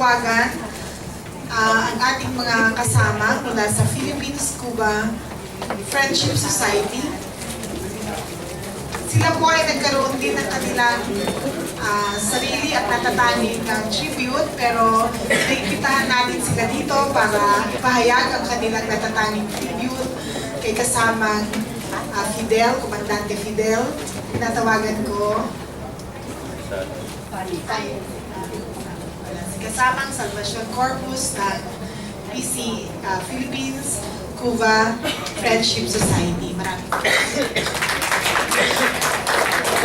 tatawagan ang ating mga kasama mula sa Philippines-Cuba Friendship Society. Sila po ay nagkaroon din ng kanilang sarili at natatanging tribute, pero nakikitahan natin sila dito para ipahayag ang kanilang natatanging tribute kay kasamang Fidel, Comandante Fidel. Tinatawagan ko si kasamang Salvation Corpus ng PC Philippines-Cuba Friendship Society. Maraming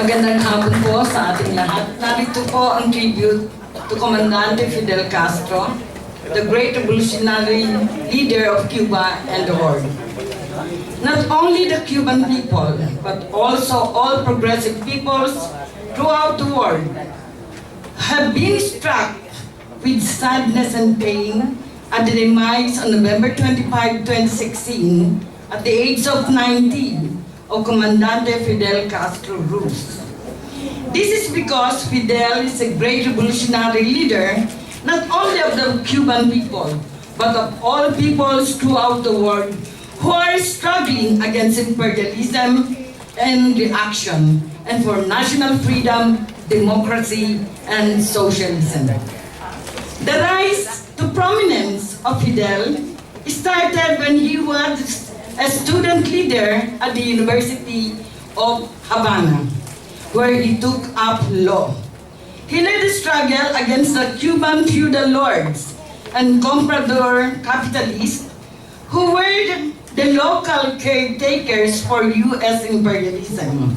Magandang hapon po sa ating lahat. Narito po ang tribute to Comandante Fidel Castro, the great revolutionary leader of Cuba and the world. Not only the Cuban people, but also all progressive peoples throughout the world have been struck with sadness and pain at the demise on November 25, 2016, at the age of 90, of Comandante Fidel Castro Ruz. This is because Fidel is a great revolutionary leader, not only of the Cuban people, but of all peoples throughout the world who are struggling against imperialism and reaction, and for national freedom, democracy, and socialism. The rise to prominence of Fidel started when he was a student leader at the University of Havana, where he took up law. He led the struggle against the Cuban feudal lords and comprador capitalists who were the local caretakers for U.S. imperialism.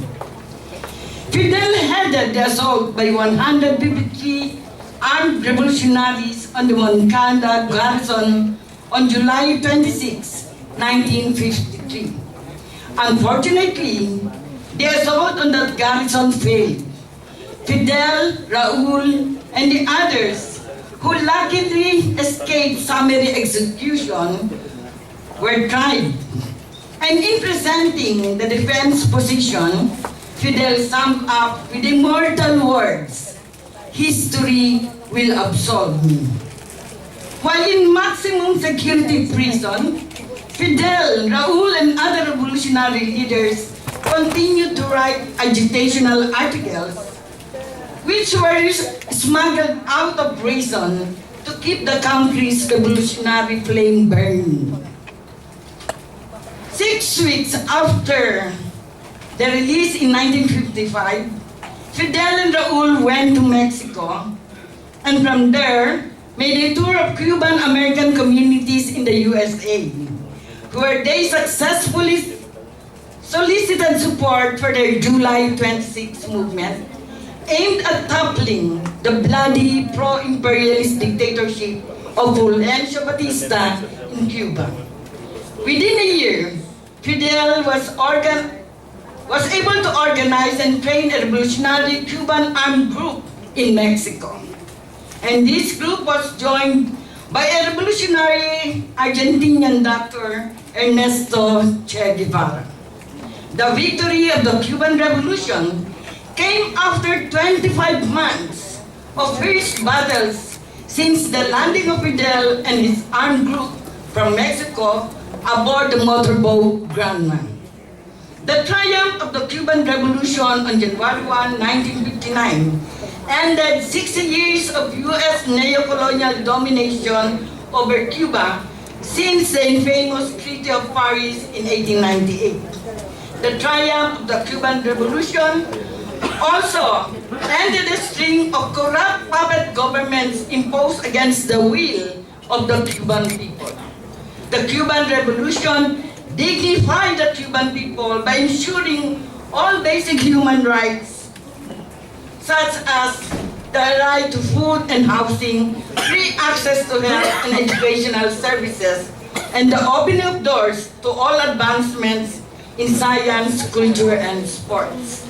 Fidel headed the assault by 153 armed revolutionaries on the Moncada garrison on July 26, 1953. Unfortunately, the assault on that garrison failed. Fidel, Raul, and the others who luckily escaped summary execution were tried. And in presenting the defense position, Fidel summed up with immortal words, "History will absolve me." While in maximum security prison, Fidel, Raul, and other revolutionary leaders continued to write agitational articles which were smuggled out of prison to keep the country's revolutionary flame burning. 6 weeks after the release in 1955, Fidel and Raul went to Mexico, and from there made a tour of Cuban American communities in the USA, where they successfully solicited support for their July 26 movement, aimed at toppling the bloody pro-imperialist dictatorship of Fulgencio Batista in Cuba. Within a year, Fidel was able to organize and train a revolutionary Cuban armed group in Mexico. And this group was joined by a revolutionary Argentinian doctor, Ernesto Che Guevara. The victory of the Cuban Revolution came after 25 months of fierce battles since the landing of Fidel and his armed group from Mexico aboard the motorboat Granma. The triumph of the Cuban Revolution on January 1, 1959 ended 60 years of U.S. neo-colonial domination over Cuba since the infamous Treaty of Paris in 1898. The triumph of the Cuban Revolution also ended a string of corrupt puppet governments imposed against the will of the Cuban people. The Cuban Revolution dignified the Cuban people by ensuring all basic human rights, such as the right to food and housing, free access to health and educational services, and the opening of doors to all advancements in science, culture, and sports.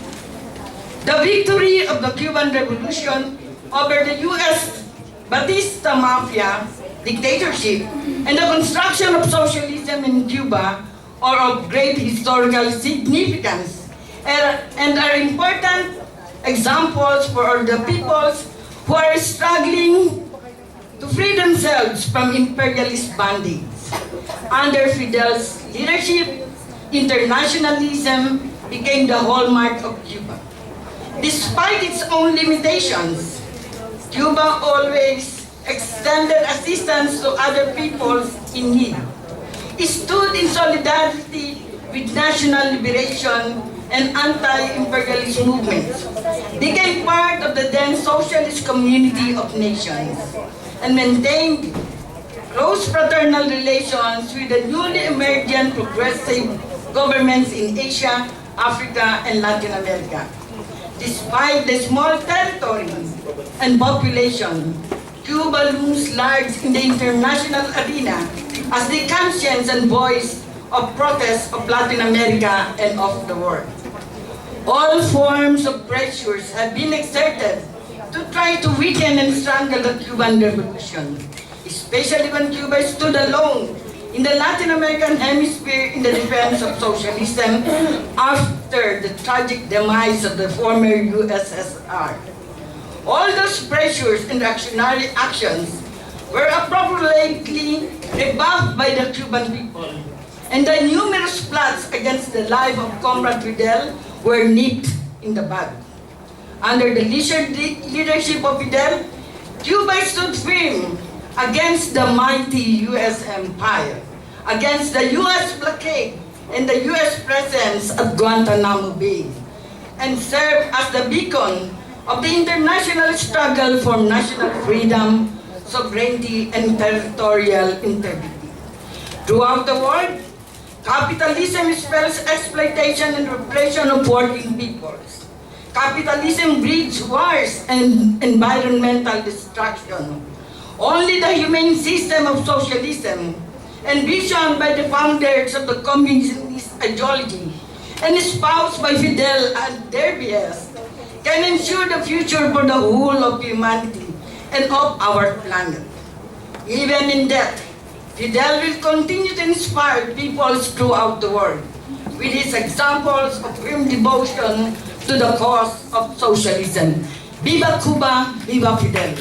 The victory of the Cuban Revolution over the U.S. Batista Mafia dictatorship and the construction of socialism in Cuba are of great historical significance and are important examples for the peoples who are struggling to free themselves from imperialist bondage. Under Fidel's leadership, internationalism became the hallmark of Cuba. Despite its own limitations, Cuba always extended assistance to other peoples in need. It stood in solidarity with national liberation and anti-imperialist movements, became part of the then socialist community of nations, and maintained close fraternal relations with the newly emergent progressive governments in Asia, Africa, and Latin America. Despite the small territory and population, Cuba looms large in the international arena as the conscience and voice of protest of Latin America and of the world. All forms of pressures have been exerted to try to weaken and strangle the Cuban Revolution, especially when Cuba stood alone in the Latin American hemisphere in the defense of socialism after the tragic demise of the former USSR. All those pressures and reactionary actions were appropriately rebuffed by the Cuban people, and the numerous plots against the life of Comrade Fidel were nipped in the bud. Under the leadership of Fidel, Cuba stood firm against the mighty U.S. empire, against the U.S. blockade and the U.S. presence at Guantanamo Bay, and served as the beacon of the international struggle for national freedom, sovereignty, and territorial integrity. Throughout the world, capitalism spells exploitation and repression of working peoples. Capitalism breeds wars and environmental destruction. Only the humane system of socialism, envisioned by the founders of the communist ideology and espoused by Fidel and their behest, can ensure the future for the whole of humanity and of our planet. Even in death, Fidel will continue to inspire peoples throughout the world with his examples of firm devotion to the cause of socialism. Viva Cuba, viva Fidel!